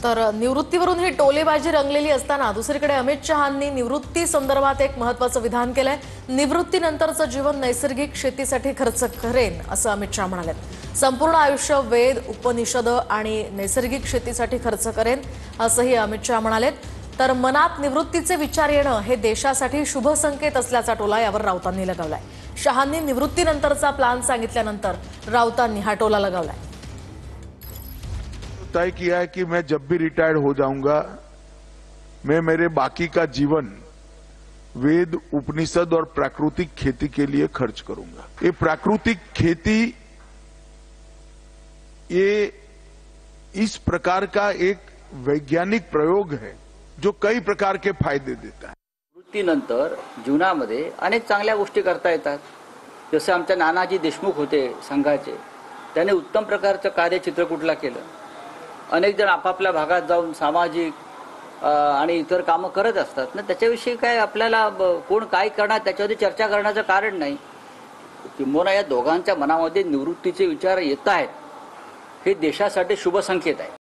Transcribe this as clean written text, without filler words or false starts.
तर निवृत्तीवरून ही टोलेबाजी रंगलेली असताना दुसरीकडे अमित शहांनी निवृत्ती संदर्भात एक महत्त्वाचं विधान केलंय। निवृत्तीनंतरचं जीवन नैसर्गिक शेतीसाठी खर्च करेन असं अमित शहा म्हणाले। संपूर्ण आयुष्य वेद, उपनिषद आणि नैसर्गिक शेतीसाठी खर्च करेन असंही अमित शहा म्हणाले। तर मनात निवृत्तीचे विचार येणं हे देशासाठी शुभ संकेत असल्याचा टोला यावर राऊतांनी लगावलाय। शहांनी निवृत्तीनंतरचा प्लान सांगितल्यानंतर राऊतांनी हा टोला लगावलाय। तय किया है कि मैं जब भी रिटायर्ड हो जाऊंगा मैं मेरे बाकी का जीवन वेद, उपनिषद और प्राकृतिक खेती के लिए खर्च करूंगा। ये प्राकृतिक खेती ये इस प्रकार का एक वैज्ञानिक प्रयोग है जो कई प्रकार के फायदे देता है। निवृत्तीनंतर जीवनामध्ये अनेक चांगल्या गोष्टी करता येतात। जसे आमचे नानाजी देशमुख होते संघाचे, त्यांनी उत्तम प्रकारचं कार्य चित्रकूटला केलं। अनेक जण आपापल्या भागात जाऊन सामाजिक आणि इतर कामं करत असतात ना, त्याच्याविषयी काय आपल्याला कोण काय करणार त्याच्यावरती चर्चा करण्याचं कारण नाही। किंबहुना या दोघांच्या मनामध्ये निवृत्तीचे विचार येत आहेत हे देशासाठी शुभ संकेत आहे।